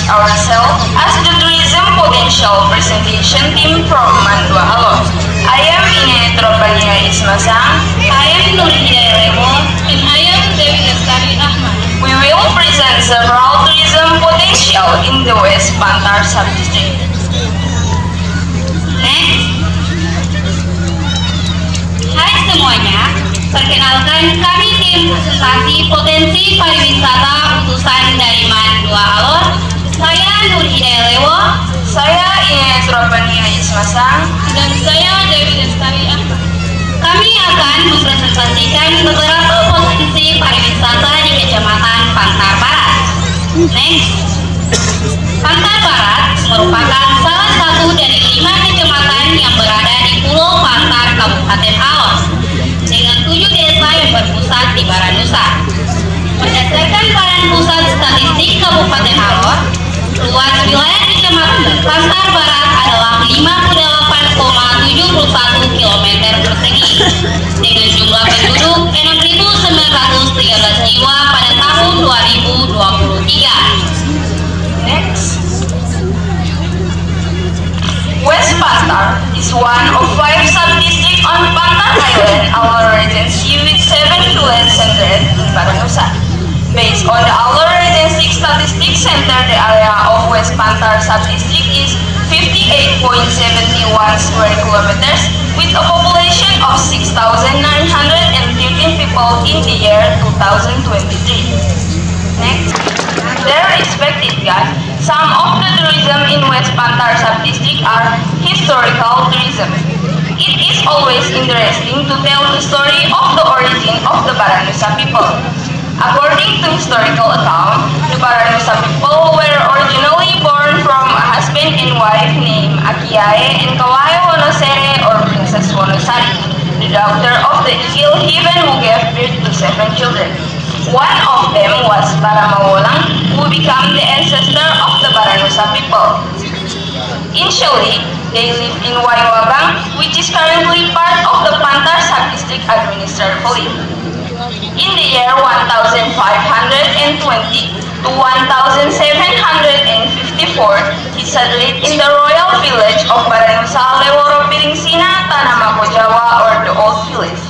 ourselves as the tourism potential presentation team from Mandua Alor. I am Ine Tropania Ismasang. I am Nur Hidayah Lewo. And I am Dewi Lestari Ahmad. We will present several tourism potential in the West Pantar Subdistrict. Next. Hai semuanya, perkenalkan kami tim presentasi potensi pariwisata utusan dari Mandua Alor. Saya Nur Hidayah Lewo. Saya Ine Tropania Ismasang. Dan saya Dewi Lestari Ahmad. Kami akan mempresentasikan beberapa potensi pariwisata di Kecamatan Pantar Barat. Next. Pantar Barat merupakan salah satu dari 5 kecamatan yang berada di Pulau Pantar, Kabupaten Alor, dengan 7 desa yang berpusat di Baranusa. Berdasarkan Badan Pusat Statistik Kabupaten Alor, luas wilayah Kecamatan Pantar Barat adalah 58,71 km persegi, dengan jumlah penduduk 6.913 jiwa pada tahun 2023. Next. West Pantar is one of 5 sub-districts on Pantar Island, Alor Regency, with 7 village centered in Baranusa. Based on the Alor Regency Statistics Center, the area of West Pantar sub-district is 58.71 square kilometers, with a population of 6,913 people in the year 2023. Next. Their respective guides, some of the tourism in West Pantar sub-district are historical tourism. It is always interesting to tell the story of the origin of the Baranusa people. According to historical account, the Baranusa people were originally born from a husband and wife named Akiae and Kawae Wonosere, or Princess Wonosari, the daughter of the ill heathen who gave birth to 7 children. One of them was Baramawolang, who became the ancestor of the Baranusa people. Initially, they lived in Waiwagang, which is currently part of the Pantar sub-district administratively. In the year 1520 to 1754, he settled in the royal village of Baranusa Leworo Piringsina, Tanamako Jawa, or the Old Village.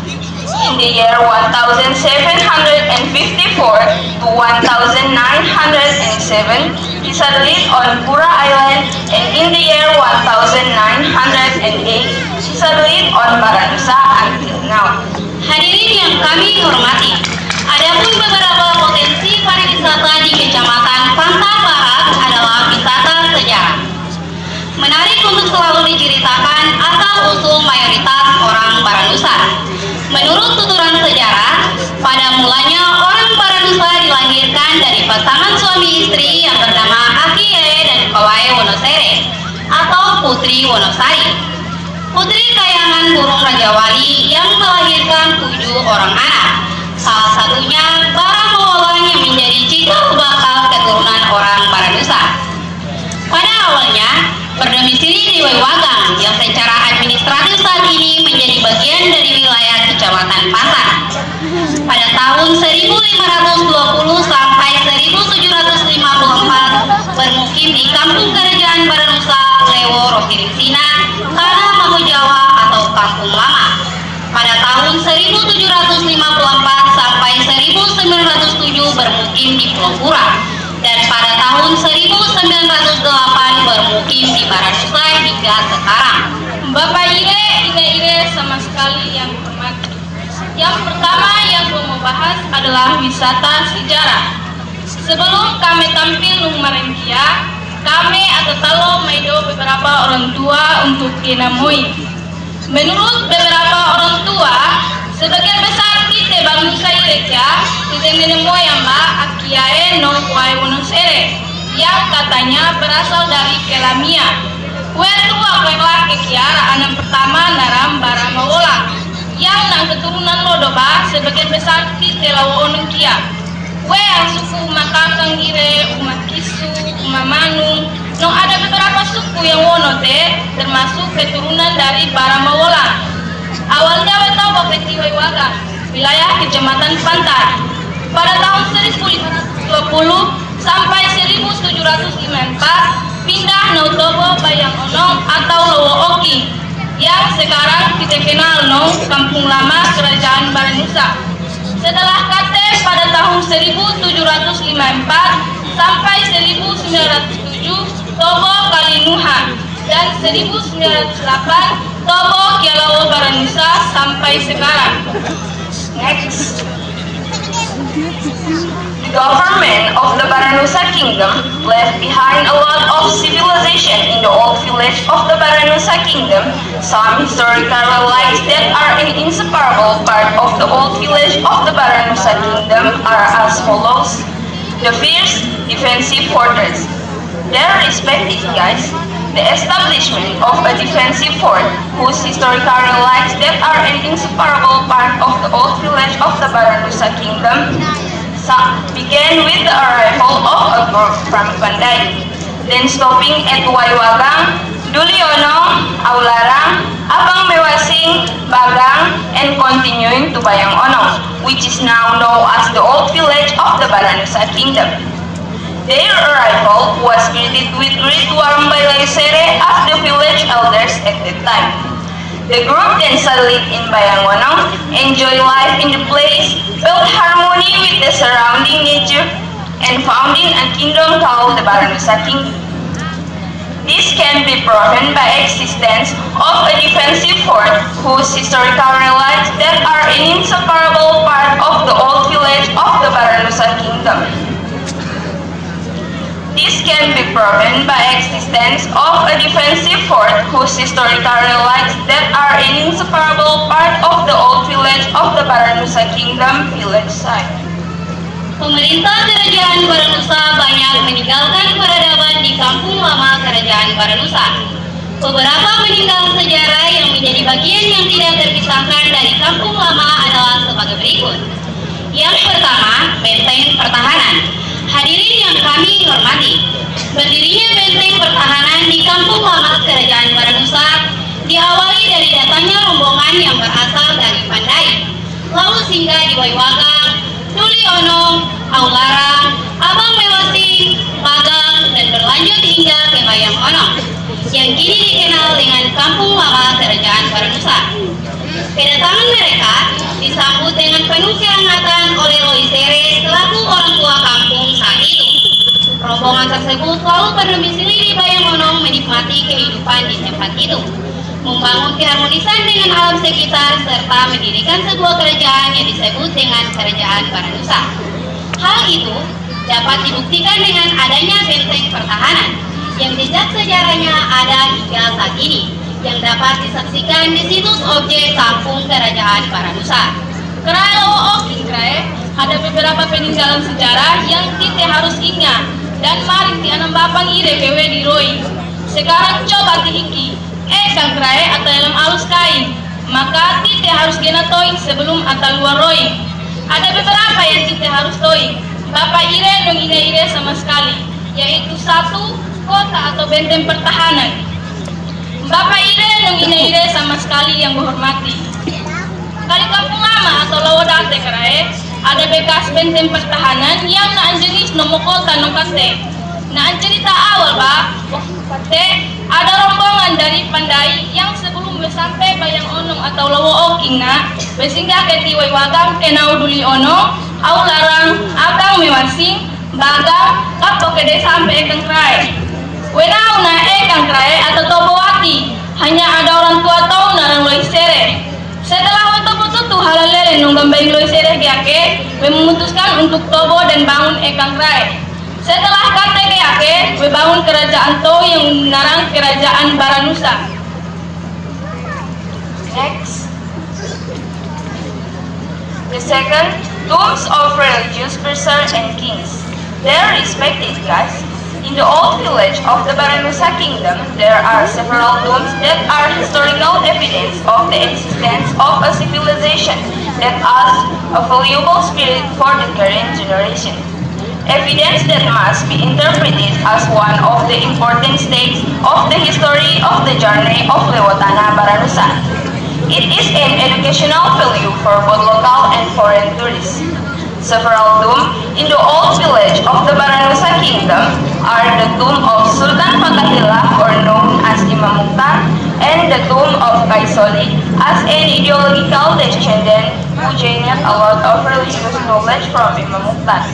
In the year 1754 to 1907, he settled on Pura Island, and in the year 1908, he settled on Baranusa until now. Hadirin yang kami hormati, adapun beberapa potensi pariwisata di Kecamatan Pantar Barat adalah wisata sejarah. Menarik untuk selalu diceritakan asal-usul mayoritas orang Baranusa. Menurut tuturan sejarah, pada mulanya orang Baranusa dilahirkan dari pasangan suami istri yang bernama Akiae dan Kawae Wonosere atau Putri Wonosari. Putri kayangan burung Raja Wali yang melahirkan 7 orang anak. Salah satunya Baramawolang yang menjadi cikal bakal keturunan orang Baranusa. Pada awalnya berdomisili di Waiwagang yang secara administratif saat ini menjadi bagian dari wilayah Kecamatan Pantar. Pada tahun 1520 sampai 1754 bermukim di Kampung Kerajaan Baranusa Leworo Piringsina, Tanamako Jawa atau Kampung Lama. Pada tahun 1754 sampai 1907 bermukim di Pulau Pura, dan pada tahun 1908 bermukim di Baranusa hingga sekarang. Bapak Ire sama sekali yang hormati. Yang pertama yang mau bahas adalah wisata sejarah. Sebelum kami tampil Numarenkia, kami atau talo maido beberapa orang tua untuk kinamui. Menurut beberapa orang tua, sebagian besar kita bangsa Irekia tidak menemui yang Akiae no Kawae Wonosere yang katanya berasal dari Kelamia. Kue tua kelak kekiara anak pertama naram Baramawolang yang nang keturunan Lodoba sebagian besar kita lawo onengkia. Kue yang suku Makakang Ire, Umat Kisu, Umamanung, no ada beberapa suku yang wonote termasuk keturunan dari Baramawolang. Awalnya wetau bapeti Waiwagang, wilayah Kecamatan Pantar. Pada tahun 1920 sampai 1754 pindah nau Tobo Bayang Onong atau Lowo Oking yang sekarang kita kenal nau Kampung Lama Kerajaan Baranusa. Setelah KT pada tahun 1754 sampai 1907 Tobo Kalinuha dan 1908 Tobo Kialawo Baranusa sampai sekarang. Next. The government of the Baranusa Kingdom left behind a lot of civilization in the old village of the Baranusa Kingdom. Some historical relics that are an inseparable part of the old village of the Baranusa Kingdom are as follows. The first, defensive fortress. Their respective guys, the establishment of a defensive fort whose historical relics that are an inseparable part of the old village of the Baranusa Kingdom began with the arrival of a group from Pandai, then stopping at Waiwagang, Duliono, Aularang, Abang Mewasing, Bagang, and continuing to Bayang Onong, which is now known as the old village of the Baranusa Kingdom. Their arrival was greeted with great warmth by Laisere as the village elders at that time. The group then settled in Bayang Onong, enjoyed life in the place, built harmony with the surrounding nature, and founded a kingdom called the Baranusa Kingdom. This can be proven by existence of a defensive fort whose historical relics that are an inseparable part of the old village of the Baranusa Kingdom. This can be proven by existence of a defensive fort whose historical relics that are an inseparable part of the old village of the Baranusa Kingdom village site. Pemerintah Kerajaan Baranusa banyak meninggalkan peradaban di Kampung Lama Kerajaan Baranusa. Beberapa peninggalan sejarah yang menjadi bagian yang tidak terpisahkan dari Kampung Lama adalah sebagai berikut. Yang pertama, benteng pertahanan. Hadirin yang kami hormati, berdirinya benteng pertahanan di Kampung Lama Kerajaan Baranusa diawali dari datangnya rombongan yang berasal dari Pandai, lalu singgah di Waiwagang, Duliono, Aularang, Abang Mewasing, Bagang, dan berlanjut hingga ke Bayang Onong, yang kini dikenal dengan Kampung Lama Kerajaan Baranusa. Kedatangan mereka disambut dengan penuh kehangatan oleh Loisere selaku orang tua kampung saat itu. Rombongan tersebut lalu berdomisili di Bayang Onong menikmati kehidupan di tempat itu, membangun keharmonisan dengan alam sekitar, serta mendirikan sebuah kerajaan yang disebut dengan Kerajaan Baranusa. Hal itu dapat dibuktikan dengan adanya benteng pertahanan yang jejak sejarahnya ada hingga saat ini, yang dapat disaksikan di situs objek Kampung Kerajaan Baranusa. Kerai Lowo Oking Krai, ada beberapa peninggalan sejarah yang kita harus ingat dan mari tianam bapang ire kewe di roi. Sekarang coba tihiki, kang krai atau dalam alus kain, maka kita harus gena toing sebelum atau luar roi. Ada beberapa yang kita harus toing, bapak ire dong ire sama sekali, yaitu satu, kota atau benteng pertahanan. Bapak ire dong ire sama sekali yang menghormati. Kali Kampung Lama atau Lowo Date Krai, ada bekas benteng pertahanan yang naan jenis nomor kota nongkate. Naan cerita awal bah, kate ada rombongan dari Pandai yang sebelum sampai Bayang Onong atau Lowo Oking na bersinggah ke Waiwagang kenau Duliono, Aularang, Abang Mewasing, Bagang, kapo kede sampai Ekang Krai. Wenau na Ekang Krai atau Tobowati, hanya ada orang tua tahu narang Loisere. Setelah Tobo halalele nung gambay Loisere giake, memutuskan untuk tobo dan bangun Ekang Krai. Setelah kate giake, bangun kerajaan to yang narang Kerajaan Baranusa. Next. The second, tombs of religious persons and kings. Their respective guys. In the old village of the Baranusa Kingdom, there are several tombs that are historical evidence of the existence of a civilization that has a valuable spirit for the current generation. Evidence that must be interpreted as one of the important stages of the history of the journey of Lewotana Baranusa. It is an educational value for both local and foreign tourists. Several tombs in the old village of the Baranusa Kingdom are the tomb of Sultan Fatahillah, or known as Imam Mukhtar, and the tomb of Kaisoli, as an ideological descendant who gained a lot of religious knowledge from Imam Mukhtar.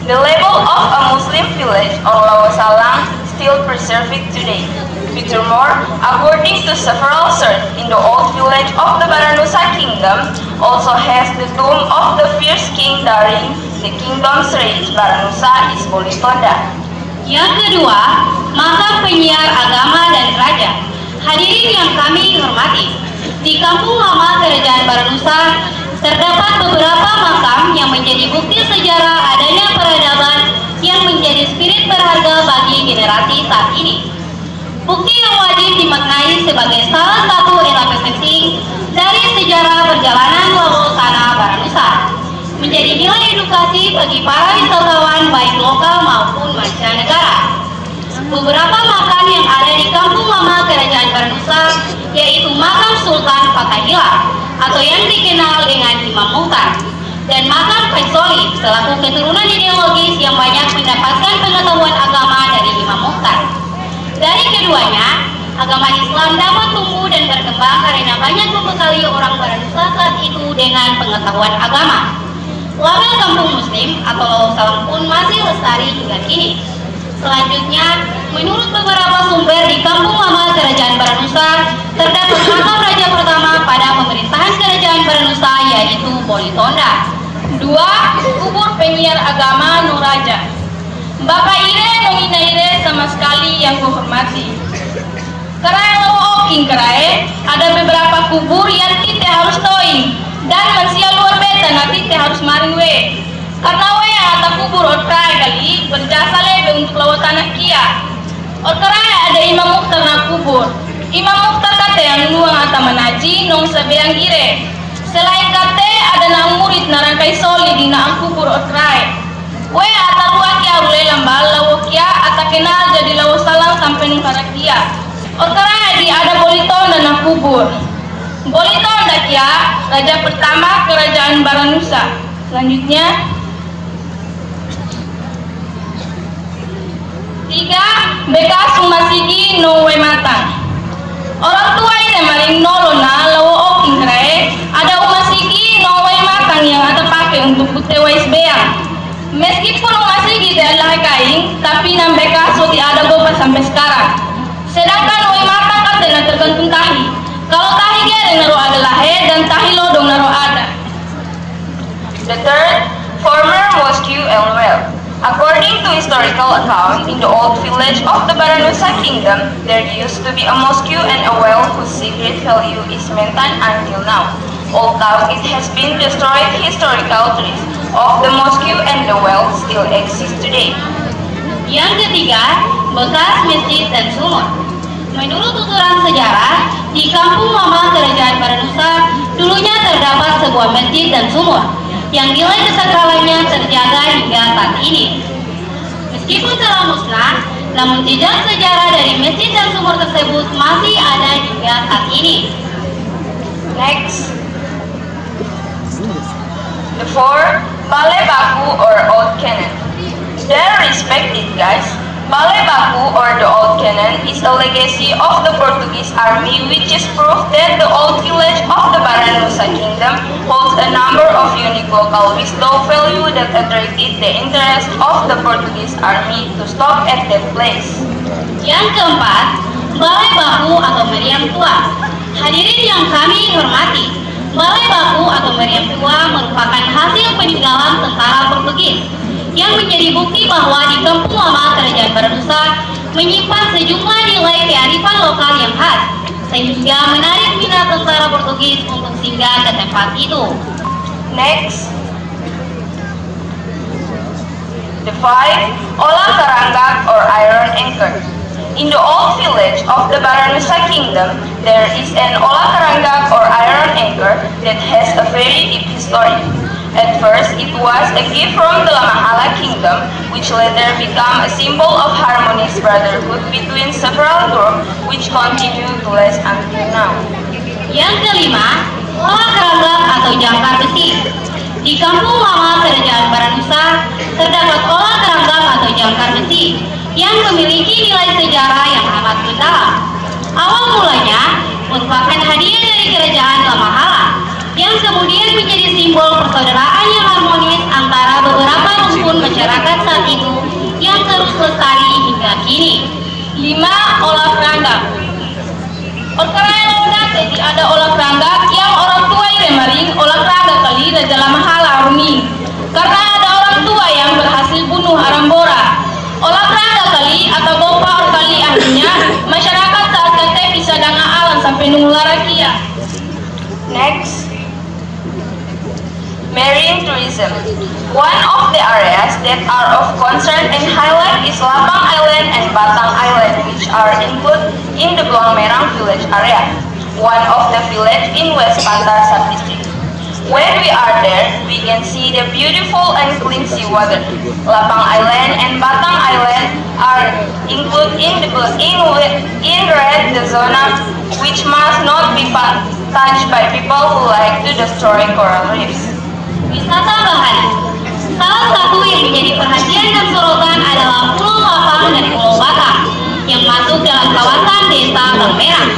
The label of a Muslim village, or Lawasalang, still preserved today. Furthermore, according to several sources, in the old village of the Baranusa Kingdom also has the tomb of the first king during the kingdom's reign. Baranusa is Bolitonda. Yang kedua, makam penyiar agama dan raja. Hadirin yang kami hormati, di Kampung Lama Kerajaan Baranusa terdapat beberapa makam yang menjadi bukti sejarah adanya peradaban yang menjadi spirit berharga bagi generasi saat ini. Bukti yang wajib dimaknai sebagai salah satu etapa penting dari sejarah perjalanan Lawasana Baranusa, menjadi nilai edukasi bagi para wisatawan baik lokal maupun mancanegara. Beberapa makam yang ada di Kampung Lama Kerajaan Baranusa yaitu makam Sultan Fatahillah atau yang dikenal dengan Imam Mukhtar, dan makam Kaisoli selaku keturunan ideologis yang banyak mendapatkan pengetahuan agama dari Imam Mukhtar. Dari keduanya, agama Islam dapat tumbuh dan berkembang karena banyak membekali orang Baranusa saat itu dengan pengetahuan agama. Label kampung muslim atau Lawasalang pun masih lestari hingga kini. Selanjutnya, menurut beberapa sumber di Kampung Lama Kerajaan Baranusa, terdapat makam raja pertama pada pemerintahan Kerajaan Baranusa yaitu Bolitonda. 2. Kubur penyiar agama Nuraja. Bapak Ire Nongina Ire sama sekali yang kuhormati. Kerai Lawo Oking Kerai, ada beberapa kubur yang kita harus toing dan manusia luar beta nanti kita harus maring we. Karena we yang ada kubur otrai kali berjasa lebih untuk lawa tanah kia. Otrai ada Imam Mukhtar na kubur. Imam Mukhtar kate yang luang ata manaji nong sabeang Ire. Selain kate ada nang murid narang Kaisoli di naang kubur otrai. We ata ruak ya rule lambal lawo kia ata kenal jadi Lawasalang sampai nung kia. Otrai di ada Bolitonda na kubur. Bolitonda kia raja pertama Kerajaan Baranusa. Selanjutnya 3. Bekas Sumasigi Nowe Matang. Orang tua ini maring nolona lawo oking kere ada Umasigi Nowe Matang yang ada pakai untuk kutewa isbeang. Meskipun Umasigi adalah kain, tapi nam bekas so ada gopa sampai sekarang. Sedangkan Nowe Matang kan tidak tergantung tahi. Kalau tahi dia naro ada lahe dan tahi lodong naro ada. The third, former mosque and well. According to historical account, in the old village of the Baranusa Kingdom, there used to be a mosque and a well whose secret value is maintained until now. Although it has been destroyed, historical traces of the mosque and the well still exist today. Yang ketiga, bekas masjid dan sumur. Menurut tuturan sejarah, di Kampung Lama Kerajaan Baranusa dulunya terdapat sebuah masjid dan sumur yang nilai kesakralannya terjaga hingga saat ini. Meskipun telah musnah, namun jejak sejarah dari masjid dan sumur tersebut masih ada hingga saat ini. Next, the 4, Balai Baku or Old Cannon. They're respected, guys. Balai Baku or the Old Cannon is a legacy of the Portuguese army, which is proof that the old village of the Baranusa Kingdom holds a number of unique local wisdom value that attracted the interest of the Portuguese army to stop at that place. Yang keempat, Balai Baku atau Meriam Tua. Hadirin yang kami hormati, Balai Baku atau Meriam Tua merupakan hasil peninggalan tentara Portugis yang menjadi bukti bahwa di Kampung Lama Kerajaan Baranusa menyimpan sejumlah nilai kearifan lokal yang khas, sehingga menarik minat tentara Portugis untuk singgah ke tempat itu. Next, the 5, Olah Karanggak or Iron Anchor. In the old village of the Baranusa Kingdom, there is an Olah Karanggak or Iron Anchor that has a very deep history. At first, it was a gift from the Lamahala Kingdom, which later became a symbol of harmonious brotherhood between several groups, which continue to last until now. Yang kelima, Olah Karanggak atau jangkar besi. Di Kampung Lama Kerajaan Baranusa terdapat olah keranggam atau jangkar besi yang memiliki nilai sejarah yang amat mendalam. Awal mulanya merupakan hadiah dari Kerajaan Lamahala yang kemudian menjadi simbol persaudaraan yang harmonis antara beberapa rumpun masyarakat saat itu yang terus lestari hingga kini. 5. Olah keranggam. Orkara jadi ada olah keranggam yang orang tua maring olah keranggam kali Raja Lamahala Rumi karena ada orang tua yang berhasil bunuh Arambora. Olah keranggam kali atau bopa kali akhirnya masyarakat saat kate bisa dengan alam sampai nungularakia. Next, marine tourism. One of the areas that are of concern and highlight is Lapang Island and Batang Island, which are included in the Belang Merang village area, one of the village in West Pantar Subdistrict. When we are there, we can see the beautiful and clean seawater. Lapang Island and Batang Island are included in red the zona which must not be touched by people who like to destroy coral reefs. Wisata bahari. Salah satu yang menjadi perhatian dan sorotan adalah Pulau Lapang dan Pulau Batang yang masuk dalam kawasan desa Belang Merang,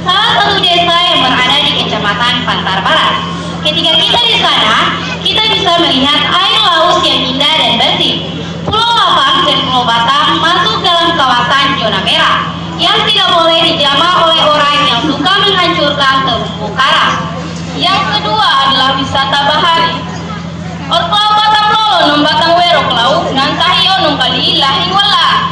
salah satu desa yang berada di Kecamatan Pantar Barat. Ketika kita di sana, kita bisa melihat air laut yang indah dan bersih. Pulau Lapang dan Pulau Batang masuk dalam kawasan zona merah yang tidak boleh dijamah oleh orang yang suka menghancurkan terumbu karang. Yang kedua adalah wisata bahari. Orklau Batang Lolo nom Batang Wero Klau nantahi onong kali lahing wala.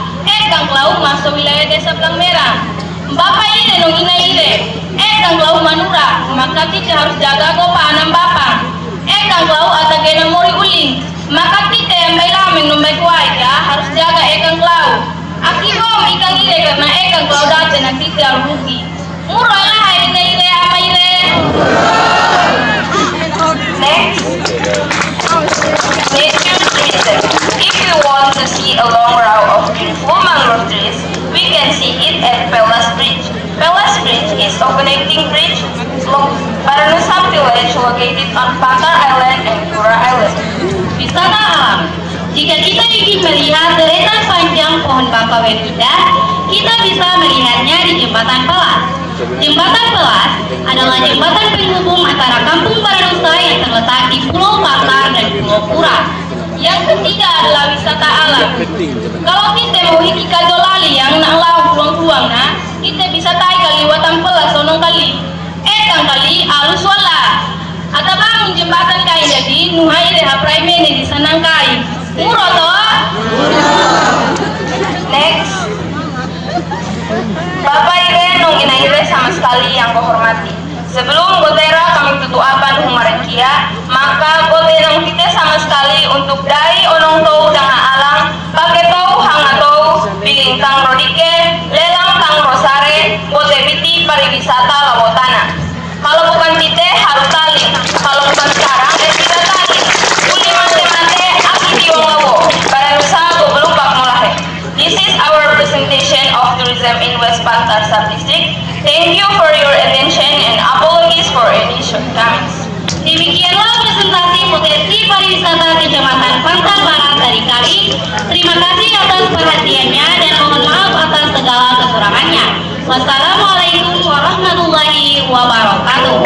Kang Klau masuk wilayah desa Belang Merang. Bapak ini nong ina ide. Kang Klau manura, maka kita harus jaga gopa anam bapang. Kang Klau atagena mori uling. Maka kita yang bailameng nom baik ya harus jaga Kang Klau. Akibom ikan ide karena Kang Klau date nanti kita rugi. Murah lah ina ide apa ide. Next, nature tourism. If you want to see a long row of beautiful mangrove trees, we can see it at Pelas Bridge. Pelas Bridge is a connecting bridge Baranusa village located on Pantar Island and Pura Island. Wisata alam. Jika kita ingin melihat deretan panjang pohon baka yang indah, kita bisa melihatnya di Jembatan Pelas. Jembatan Pelas adalah jembatan penghubung antara Kampung Baranusa yang terletak di Pulau Pantar dan Pulau Pura. Yang ketiga adalah wisata alam. Kalau kita mau hiki kajolali yang nak lau buang-buang nah, kita bisa tai kali Watan Pelas sonong kali. Kang kali alus wala. Atau bangun jembatan kai jadi nuhai deh haprai mene di sanang kai. Murah toh? Next, Bapak Ire nong ina Ire sama sekali yang kau hormati. Sebelum gotera kami tutuapan humarenkia, maka gotenang kita sama sekali untuk dari onong tau dengan alang, pakai tau hang atau biling tang rodike, lelang tang rosare, gote biti pariwisata lawotana. Kalau bukan kita harus tali, kalau bukan sekarang tidak tali. Uli mate-mate aki tiwang lawo, Baranusa go belum pak mulahe. This is our presentation of tourism in West Pantar Subdistrict. Thank you for your attention and apologies for any shortcomings. Demikianlah presentasi potensi pariwisata Kecamatan Pantar Barat dari kami. Terima kasih atas perhatiannya dan mohon maaf atas segala kekurangannya. Wassalamualaikum warahmatullahi wabarakatuh.